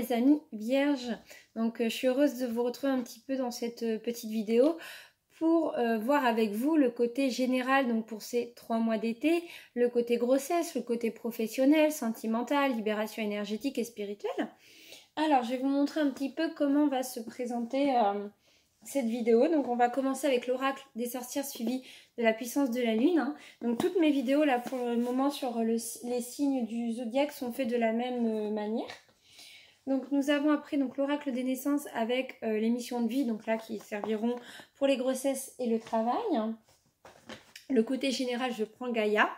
mes amis vierges. Donc je suis heureuse de vous retrouver un petit peu dans cette petite vidéo pour voir avec vous le côté général donc pour ces 3 mois d'été, le côté grossesse, le côté professionnel, sentimental, libération énergétique et spirituelle. Alors je vais vous montrer un petit peu comment va se présenter cette vidéo. Donc on va commencer avec l'oracle des sorcières suivi de la puissance de la lune. Donc toutes mes vidéos là pour le moment sur les signes du zodiaque sont faites de la même manière. Donc nous avons après l'oracle des naissances avec les missions de vie, donc là qui serviront pour les grossesses et le travail. Le côté général, je prends Gaïa.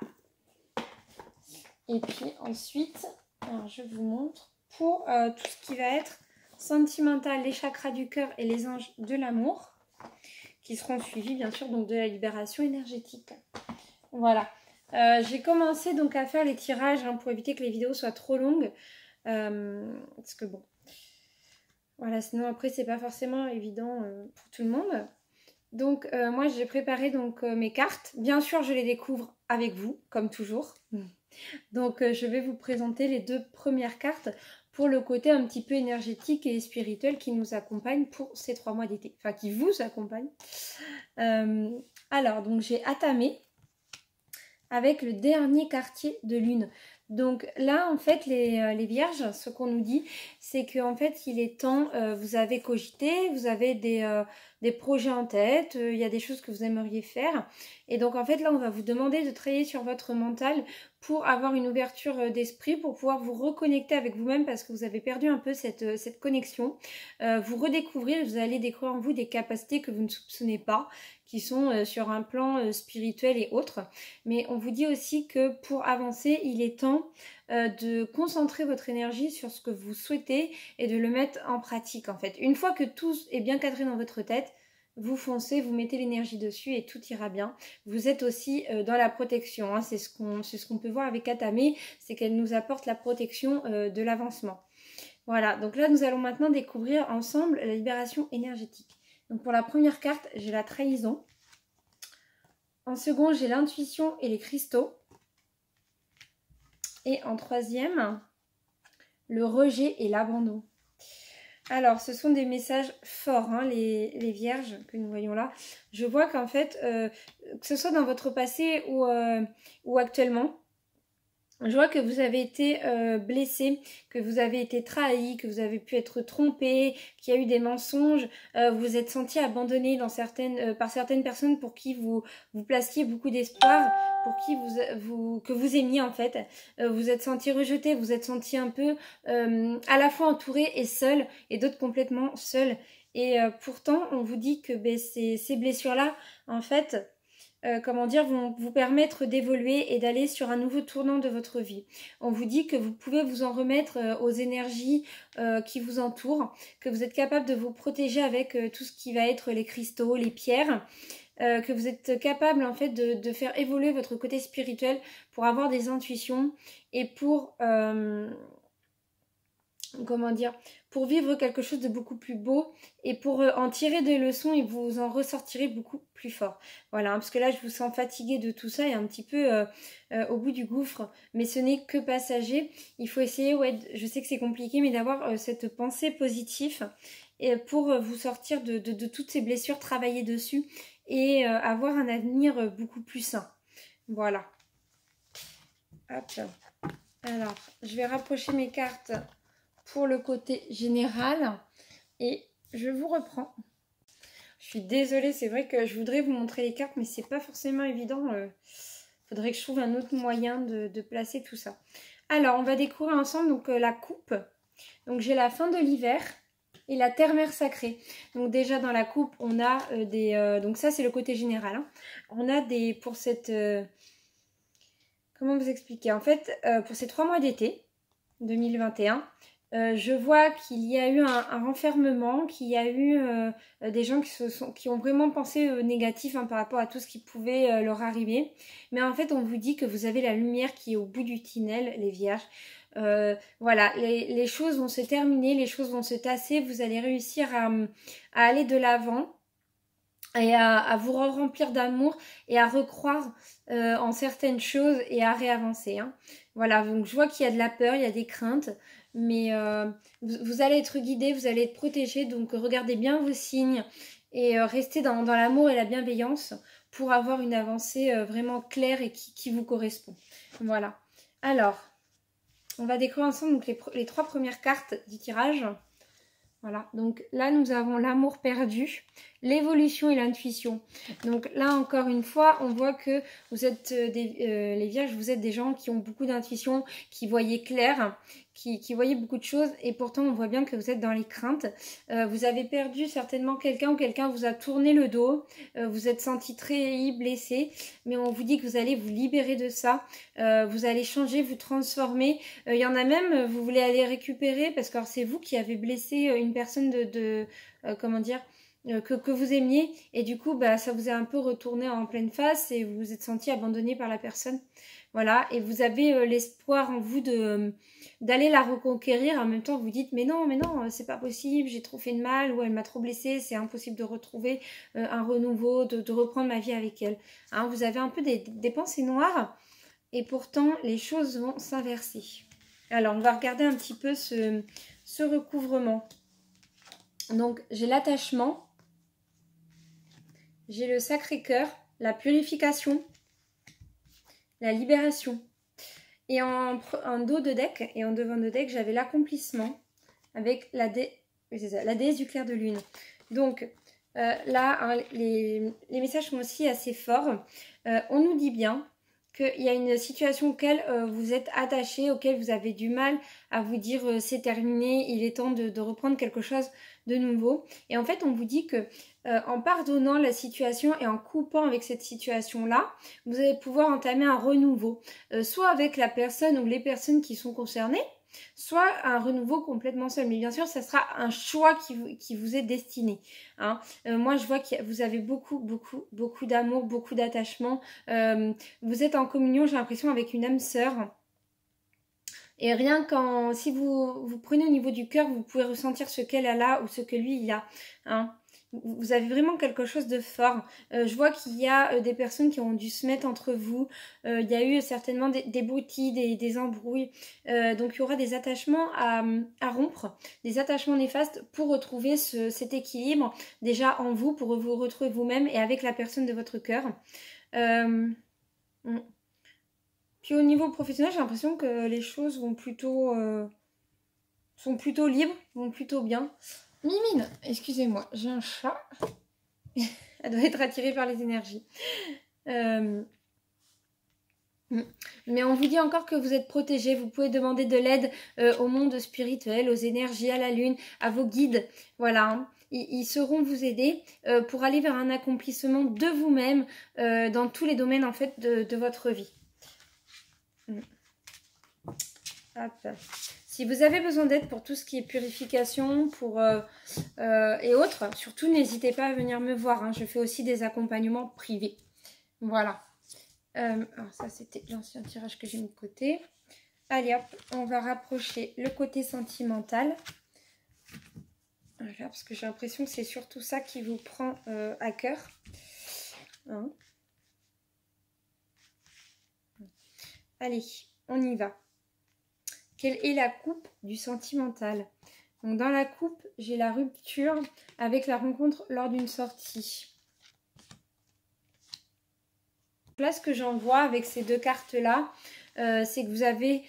Et puis ensuite, alors je vous montre pour tout ce qui va être sentimental, les chakras du cœur et les anges de l'amour, qui seront suivis bien sûr donc de la libération énergétique. Voilà. J'ai commencé donc à faire les tirages pour éviter que les vidéos soient trop longues. Parce que bon, voilà, sinon après c'est pas forcément évident pour tout le monde. Donc moi j'ai préparé mes cartes. Bien sûr je les découvre avec vous, comme toujours. Donc je vais vous présenter les 2 premières cartes pour le côté un petit peu énergétique et spirituel qui nous accompagne pour ces 3 mois d'été. Enfin qui vous accompagne. Alors donc j'ai Atamé avec le dernier quartier de lune. Donc là, en fait, les vierges, ce qu'on nous dit, c'est qu'en fait, il est temps, vous avez cogité, vous avez des projets en tête, il y a des choses que vous aimeriez faire. Et donc, en fait, là, on va vous demander de travailler sur votre mental pour avoir une ouverture d'esprit, pour pouvoir vous reconnecter avec vous-même parce que vous avez perdu un peu cette connexion. Vous redécouvrir, vous allez découvrir en vous des capacités que vous ne soupçonnez pas, qui sont sur un plan spirituel et autres. Mais on vous dit aussi que pour avancer, il est temps de concentrer votre énergie sur ce que vous souhaitez et de le mettre en pratique en fait. Une fois que tout est bien cadré dans votre tête, vous foncez, vous mettez l'énergie dessus et tout ira bien. Vous êtes aussi dans la protection, c'est ce qu'on peut voir avec Atamé, c'est qu'elle nous apporte la protection de l'avancement. Voilà, donc là nous allons maintenant découvrir ensemble la libération énergétique. Donc pour la première carte, j'ai la trahison. En second, j'ai l'intuition et les cristaux. Et en troisième, le rejet et l'abandon. Alors, ce sont des messages forts, les vierges que nous voyons là. Je vois qu'en fait, que ce soit dans votre passé ou actuellement, je vois que vous avez été blessé, que vous avez été trahi, que vous avez pu être trompé, qu'il y a eu des mensonges, vous vous êtes senti abandonné par certaines personnes pour qui vous placiez beaucoup d'espoir, pour qui que vous aimiez en fait. Vous êtes senti rejeté, vous êtes senti un peu à la fois entouré et seul, et d'autres complètement seul. Et pourtant, on vous dit que ces blessures-là, en fait... vont vous permettre d'évoluer et d'aller sur un nouveau tournant de votre vie. On vous dit que vous pouvez vous en remettre aux énergies qui vous entourent, que vous êtes capable de vous protéger avec tout ce qui va être les cristaux, les pierres, que vous êtes capable en fait de faire évoluer votre côté spirituel pour avoir des intuitions et pour... pour vivre quelque chose de beaucoup plus beau et pour en tirer des leçons et vous en ressortirez beaucoup plus fort. Voilà, parce que là je vous sens fatigué de tout ça et un petit peu au bout du gouffre, mais ce n'est que passager. Il faut essayer, je sais que c'est compliqué, mais d'avoir cette pensée positive et pour vous sortir de toutes ces blessures, travailler dessus et avoir un avenir beaucoup plus sain. Voilà. Hop. Alors, je vais rapprocher mes cartes pour le côté général et je vous reprends. Je suis désolée, c'est vrai que je voudrais vous montrer les cartes mais c'est pas forcément évident. Faudrait que je trouve un autre moyen de placer tout ça. Alors on va découvrir ensemble la coupe. Donc j'ai la fin de l'hiver et la terre-mère sacrée. Donc déjà dans la coupe on a donc ça c'est le côté général. On a pour cette... comment vous expliquer? En fait pour ces 3 mois d'été 2021, je vois qu'il y a eu un renfermement, qu'il y a eu des gens qui ont vraiment pensé négatif par rapport à tout ce qui pouvait leur arriver. Mais en fait, on vous dit que vous avez la lumière qui est au bout du tunnel, les vierges. Voilà, les choses vont se terminer, les choses vont se tasser, vous allez réussir à aller de l'avant et à vous remplir d'amour et à recroire en certaines choses et à réavancer. Voilà, donc je vois qu'il y a de la peur, il y a des craintes. mais vous allez être guidé, vous allez être protégé, donc regardez bien vos signes et restez dans l'amour et la bienveillance pour avoir une avancée vraiment claire et qui vous correspond. Voilà. Alors, on va découvrir ensemble donc, les 3 premières cartes du tirage. Voilà, donc là nous avons l'amour perdu, l'évolution et l'intuition. Donc là encore une fois, on voit que vous êtes les vierges, vous êtes des gens qui ont beaucoup d'intuition, qui voyaient clair, qui voyaient beaucoup de choses et pourtant on voit bien que vous êtes dans les craintes. Vous avez perdu certainement quelqu'un ou quelqu'un vous a tourné le dos, vous êtes senti très blessé, mais on vous dit que vous allez vous libérer de ça, vous allez changer, vous transformer. Il y en a même, vous voulez aller récupérer parce que c'est vous qui avez blessé une personne comment dire, que vous aimiez et du coup ça vous est un peu retourné en pleine face et vous vous êtes senti abandonné par la personne. Voilà, et vous avez l'espoir en vous d'aller la reconquérir. En même temps, vous dites mais non, c'est pas possible, j'ai trop fait de mal ou elle m'a trop blessée, c'est impossible de retrouver un renouveau, de reprendre ma vie avec elle. Hein, vous avez un peu des pensées noires et pourtant les choses vont s'inverser. Alors, on va regarder un petit peu ce recouvrement. Donc, j'ai l'attachement, j'ai le Sacré-Cœur, la purification, la libération. Et en dos de deck et en devant de deck, j'avais l'accomplissement avec la déesse du clair de lune. Donc là, hein, les messages sont aussi assez forts. On nous dit bien qu'il y a une situation auquel vous êtes attaché, auquel vous avez du mal à vous dire c'est terminé, il est temps de reprendre quelque chose de nouveau. Et en fait, on vous dit que en pardonnant la situation et en coupant avec cette situation-là, vous allez pouvoir entamer un renouveau, soit avec la personne ou les personnes qui sont concernées, soit un renouveau complètement seul. Mais bien sûr, ça sera un choix qui vous est destiné. Hein. Moi, je vois que vous avez beaucoup d'amour, beaucoup d'attachement. Vous êtes en communion, j'ai l'impression, avec une âme sœur. Et rien si vous prenez au niveau du cœur, vous pouvez ressentir ce qu'elle a là ou ce que lui il a. Hein. Vous avez vraiment quelque chose de fort. Je vois qu'il y a des personnes qui ont dû se mettre entre vous. Il y a eu certainement des broutilles, des embrouilles. Donc il y aura des attachements à rompre, des attachements néfastes pour retrouver cet équilibre déjà en vous, pour vous retrouver vous-même et avec la personne de votre cœur. Puis au niveau professionnel, j'ai l'impression que les choses vont sont plutôt libres, vont plutôt bien. Mimine, excusez-moi, j'ai un chat. Elle doit être attirée par les énergies. Mais on vous dit encore que vous êtes protégé. Vous pouvez demander de l'aide au monde spirituel, aux énergies, à la lune, à vos guides. Voilà. Ils sauront vous aider pour aller vers un accomplissement de vous-même dans tous les domaines en fait de votre vie. Hop. Si vous avez besoin d'aide pour tout ce qui est purification et autres, surtout n'hésitez pas à venir me voir. Hein. Je fais aussi des accompagnements privés. Voilà. Alors ça, c'était l'ancien tirage que j'ai mis de côté. Allez hop, on va rapprocher le côté sentimental. Voilà, parce que j'ai l'impression que c'est surtout ça qui vous prend à cœur. Hein. Allez, on y va. Quelle est la coupe du sentimental? Donc dans la coupe, j'ai la rupture avec la rencontre lors d'une sortie. Là, ce que j'en vois avec ces deux cartes-là, c'est que vous avez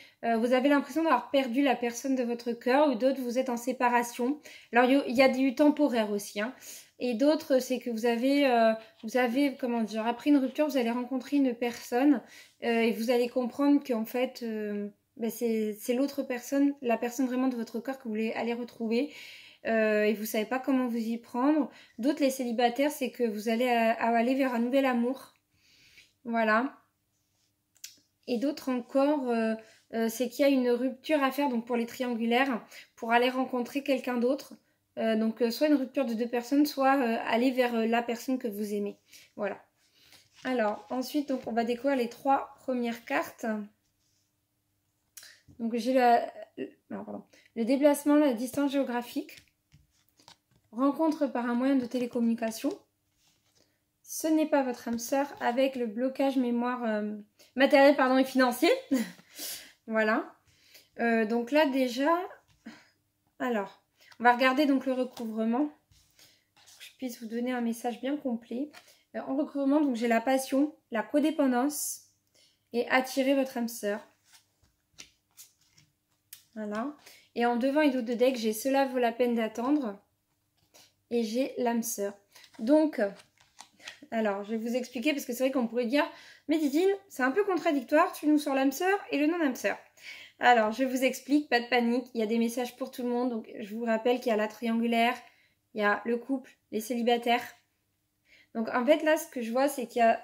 l'impression d'avoir perdu la personne de votre cœur, ou d'autres, vous êtes en séparation. Alors, il y a du temporaire aussi, hein. Et d'autres, c'est que vous avez, comment dire, après une rupture, vous allez rencontrer une personne et vous allez comprendre qu'en fait... c'est l'autre personne, la personne vraiment de votre cœur que vous voulez aller retrouver et vous ne savez pas comment vous y prendre. D'autres, les célibataires, c'est que vous allez aller vers un nouvel amour. Voilà. Et d'autres encore, c'est qu'il y a une rupture à faire donc pour les triangulaires, pour aller rencontrer quelqu'un d'autre. Donc soit une rupture de deux personnes, soit aller vers la personne que vous aimez. Voilà. Alors, ensuite, donc, on va découvrir les 3 premières cartes. Donc j'ai le déplacement, la distance géographique, rencontre par un moyen de télécommunication. Ce n'est pas votre âme sœur avec le blocage matériel et financier. Voilà. Donc là déjà, alors, on va regarder donc le recouvrement, pour que je puisse vous donner un message bien complet. En recouvrement, donc j'ai la passion, la codépendance et attirer votre âme sœur. Voilà. Et en devant et dos de deck, j'ai cela vaut la peine d'attendre. Et j'ai l'âme sœur. Donc, alors, je vais vous expliquer parce que c'est vrai qu'on pourrait dire, mais Didine, c'est un peu contradictoire, tu nous sors l'âme sœur et le non-âme sœur. Alors, je vous explique, pas de panique, il y a des messages pour tout le monde. Donc, je vous rappelle qu'il y a la triangulaire, il y a le couple, les célibataires. Donc, en fait, là, ce que je vois, c'est qu'il y a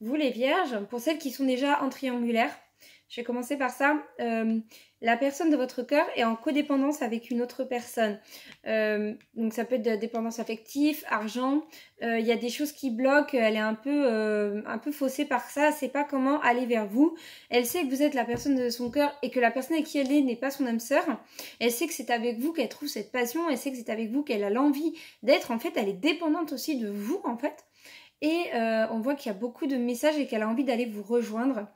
vous, les vierges, pour celles qui sont déjà en triangulaire. Je vais commencer par ça. La personne de votre cœur est en codépendance avec une autre personne. Donc ça peut être de la dépendance affective, argent. Il y a des choses qui bloquent. Elle est un peu faussée par ça. Elle ne sait pas comment aller vers vous. Elle sait que vous êtes la personne de son cœur et que la personne avec qui elle est n'est pas son âme sœur. Elle sait que c'est avec vous qu'elle trouve cette passion. Elle sait que c'est avec vous qu'elle a l'envie d'être. En fait, elle est dépendante aussi de vous, en fait. Et on voit qu'il y a beaucoup de messages et qu'elle a envie d'aller vous rejoindre.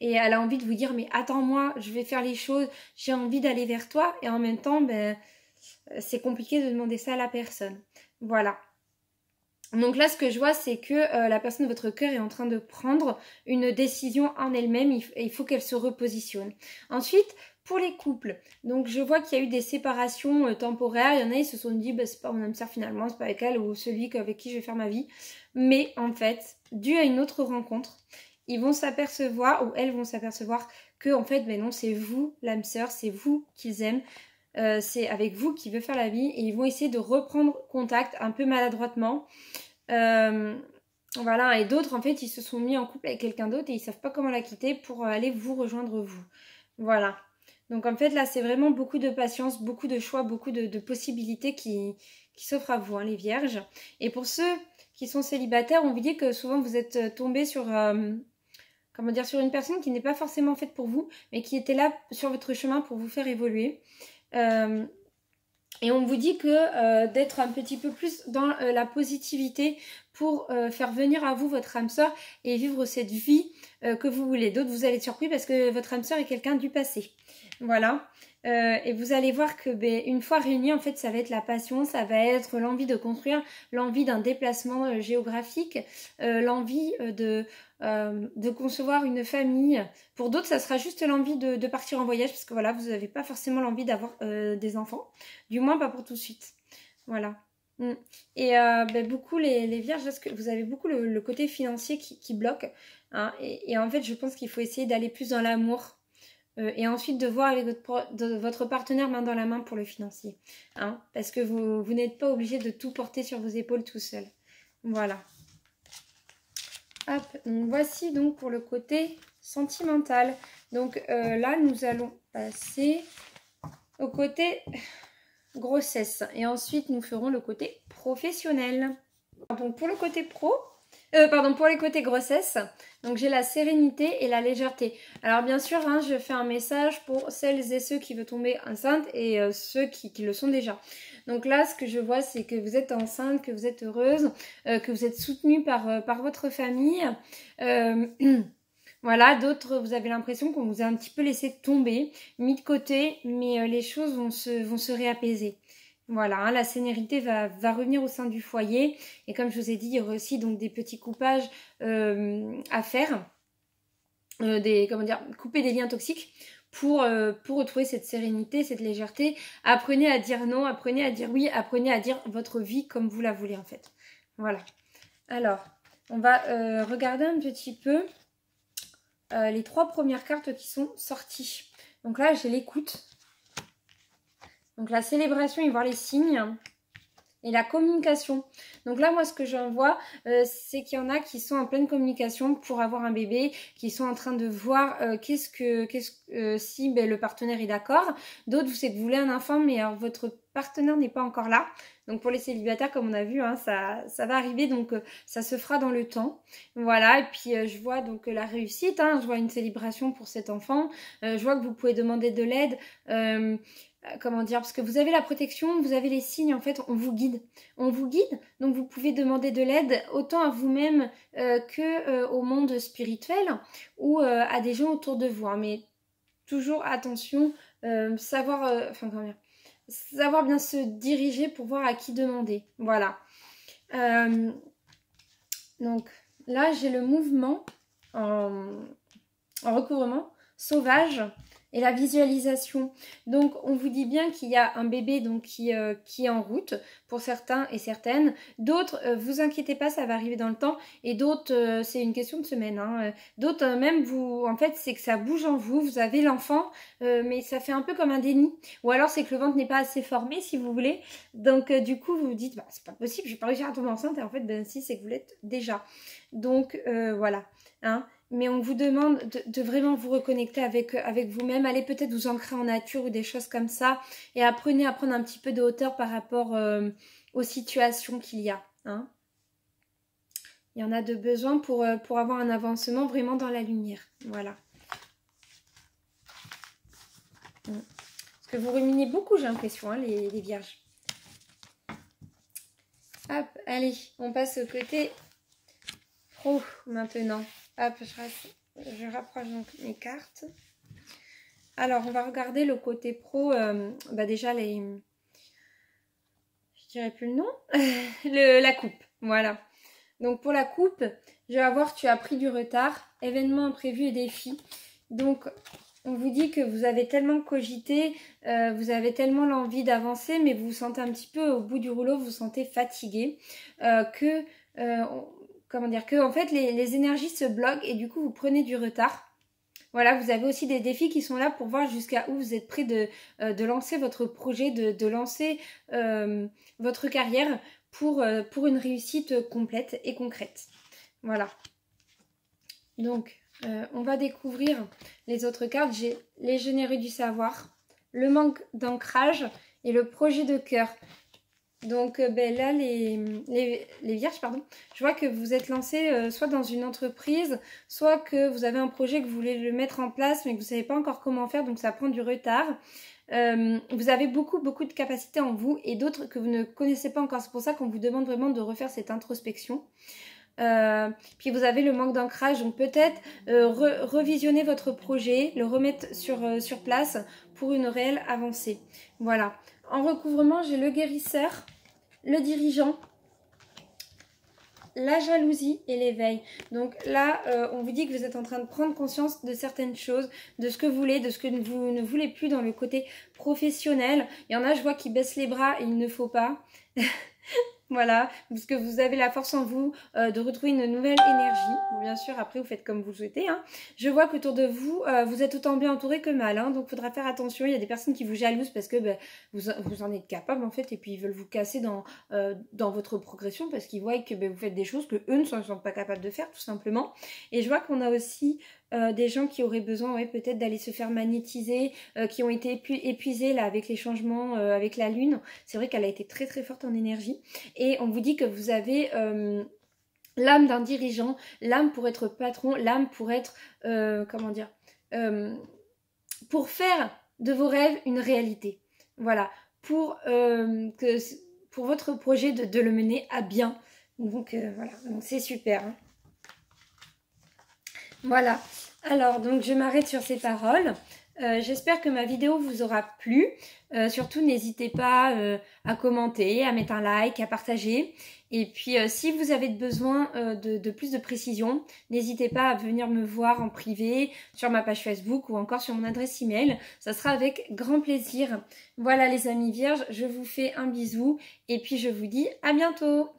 Et elle a envie de vous dire, mais attends-moi, je vais faire les choses, j'ai envie d'aller vers toi. Et en même temps, ben, c'est compliqué de demander ça à la personne. Voilà. Donc là, ce que je vois, c'est que la personne de votre cœur est en train de prendre une décision en elle-même. Il faut qu'elle se repositionne. Ensuite, pour les couples, donc je vois qu'il y a eu des séparations temporaires. Il y en a, ils se sont dit, bah, c'est pas mon âme sœur finalement, c'est pas avec elle ou celui avec qui je vais faire ma vie. Mais en fait, dû à une autre rencontre, ils vont s'apercevoir, ou elles vont s'apercevoir que en fait, ben non, c'est vous, l'âme sœur, c'est vous qu'ils aiment, c'est avec vous qu'ils veulent faire la vie, et ils vont essayer de reprendre contact un peu maladroitement. Voilà, et d'autres, en fait, ils se sont mis en couple avec quelqu'un d'autre et ils savent pas comment la quitter pour aller vous rejoindre vous. Voilà. Donc en fait, là, c'est vraiment beaucoup de patience, beaucoup de choix, beaucoup de possibilités qui s'offrent à vous, hein, les vierges. Et pour ceux qui sont célibataires, on vous dit que souvent vous êtes tombés sur... comment dire, sur une personne qui n'est pas forcément faite pour vous, mais qui était là sur votre chemin pour vous faire évoluer. Et on vous dit que d'être un petit peu plus dans la positivité pour faire venir à vous votre âme sœur et vivre cette vie que vous voulez. D'autres, vous allez être surpris parce que votre âme sœur est quelqu'un du passé. Voilà. Et vous allez voir que une fois réunis, en fait, ça va être la passion, ça va être l'envie de construire, l'envie d'un déplacement géographique, l'envie de concevoir une famille. Pour d'autres, ça sera juste l'envie de partir en voyage parce que voilà, vous n'avez pas forcément l'envie d'avoir des enfants, du moins pas pour tout de suite. Voilà. Et beaucoup les vierges, parce que vous avez beaucoup le côté financier qui bloque. Hein, et en fait, je pense qu'il faut essayer d'aller plus dans l'amour. Et ensuite de voir avec votre partenaire main dans la main pour le financier. Hein, parce que vous n'êtes pas obligé de tout porter sur vos épaules tout seul. Voilà. Hop, donc voici donc pour le côté sentimental. Donc là, nous allons passer au côté grossesse. Et ensuite, nous ferons le côté professionnel. Donc pour le côté pour les côtés grossesse, donc j'ai la sérénité et la légèreté. Alors bien sûr, hein, je fais un message pour celles et ceux qui veulent tomber enceintes et ceux qui le sont déjà. Donc là, ce que je vois, c'est que vous êtes enceinte, que vous êtes heureuse, que vous êtes soutenue par votre famille. Voilà, d'autres, vous avez l'impression qu'on vous a un petit peu laissé tomber, mis de côté, mais les choses vont se réapaiser. Voilà, hein, la sénérité va revenir au sein du foyer. Et comme je vous ai dit, il y aura aussi donc des petits coupages à faire. Couper des liens toxiques pour retrouver cette sérénité, cette légèreté. Apprenez à dire non, apprenez à dire oui, apprenez à dire votre vie comme vous la voulez en fait. Voilà. Alors, on va regarder un petit peu les 3 premières cartes qui sont sorties. Donc là, j'ai l'écoute. Donc la célébration et voir les signes. Et la communication. Donc là, moi, ce que j'en vois, c'est qu'il y en a qui sont en pleine communication pour avoir un bébé, qui sont en train de voir si le partenaire est d'accord. D'autres, c'est que vous voulez un enfant, mais alors, votre partenaire n'est pas encore là. Donc pour les célibataires, comme on a vu, hein, ça va arriver, donc ça se fera dans le temps. Voilà, et puis je vois donc la réussite, hein, je vois une célébration pour cet enfant. Je vois que vous pouvez demander de l'aide. Comment dire, parce que vous avez la protection, vous avez les signes, en fait, on vous guide, donc vous pouvez demander de l'aide autant à vous-même que au monde spirituel ou à des gens autour de vous, hein, mais toujours attention, savoir, enfin comment dire, savoir bien se diriger pour voir à qui demander. Voilà. Donc là, j'ai le mouvement en recouvrement sauvage et la visualisation. Donc on vous dit bien qu'il y a un bébé donc qui est en route pour certains et certaines. D'autres, vous inquiétez pas, ça va arriver dans le temps. Et d'autres, c'est une question de semaine. Hein. D'autres, même, vous, en fait, c'est que ça bouge en vous. Vous avez l'enfant, mais ça fait un peu comme un déni. Ou alors c'est que le ventre n'est pas assez formé, si vous voulez. Donc du coup, vous vous dites, bah, c'est pas possible, je vais pas réussir à tomber enceinte. Et en fait, ben si, c'est que vous l'êtes déjà. Donc voilà. Hein. Mais on vous demande de vraiment vous reconnecter avec vous-même. Allez peut-être vous ancrer en nature ou des choses comme ça. Et apprenez à prendre un petit peu de hauteur par rapport aux situations qu'il y a. Hein. Il y en a de besoin pour avoir un avancement vraiment dans la lumière. Voilà. Parce que vous ruminez beaucoup, j'ai l'impression, hein, les vierges. Hop, allez, on passe au côté pro maintenant. Hop, je rapproche donc mes cartes. Alors, on va regarder le côté pro. Déjà, je dirais plus le nom. La coupe, voilà. Donc, pour la coupe, je vais voir, tu as pris du retard. Événements imprévus et défis. Donc, on vous dit que vous avez tellement cogité, vous avez tellement l'envie d'avancer, mais vous vous sentez un petit peu au bout du rouleau, vous vous sentez fatigué, comment dire, que en fait les énergies se bloquent et du coup vous prenez du retard. Voilà, vous avez aussi des défis qui sont là pour voir jusqu'à où vous êtes prêt de lancer votre projet, de lancer votre carrière pour une réussite complète et concrète. Voilà. Donc, on va découvrir les autres cartes. J'ai les généreux du savoir, le manque d'ancrage et le projet de cœur. Donc là, les vierges, pardon, je vois que vous êtes lancé soit dans une entreprise, soit que vous avez un projet que vous voulez le mettre en place, mais que vous ne savez pas encore comment faire, donc ça prend du retard. Vous avez beaucoup de capacités en vous et d'autres que vous ne connaissez pas encore. C'est pour ça qu'on vous demande vraiment de refaire cette introspection. Puis vous avez le manque d'ancrage, donc peut-être revisionner votre projet, le remettre sur place pour une réelle avancée. Voilà. En recouvrement, j'ai le guérisseur, le dirigeant, la jalousie et l'éveil. Donc là, on vous dit que vous êtes en train de prendre conscience de certaines choses, de ce que vous voulez, de ce que vous ne voulez plus dans le côté professionnel. Il y en a, je vois, qui baissent les bras et il ne faut pas. Voilà, parce que vous avez la force en vous de retrouver une nouvelle énergie. Bon, bien sûr, après, vous faites comme vous le souhaitez. Hein. Je vois qu'autour de vous, vous êtes autant bien entouré que mal. Hein, donc, il faudra faire attention. Il y a des personnes qui vous jalousent parce que vous en êtes capable, en fait. Et puis, ils veulent vous casser dans votre progression parce qu'ils voient que vous faites des choses que eux ne sont pas capables de faire, tout simplement. Et je vois qu'on a aussi des gens qui auraient besoin peut-être d'aller se faire magnétiser, qui ont été épuisés là avec les changements avec la lune. C'est vrai qu'elle a été très très forte en énergie et on vous dit que vous avez l'âme d'un dirigeant, l'âme pour être patron, l'âme pour être pour faire de vos rêves une réalité. Voilà, pour votre projet de le mener à bien. Donc voilà, donc c'est super. Hein. Voilà, alors donc je m'arrête sur ces paroles. J'espère que ma vidéo vous aura plu. Surtout n'hésitez pas à commenter, à mettre un like, à partager. Et puis si vous avez besoin de plus de précision, n'hésitez pas à venir me voir en privé sur ma page Facebook ou encore sur mon adresse email. Ça sera avec grand plaisir. Voilà les amis vierges, je vous fais un bisou et puis je vous dis à bientôt.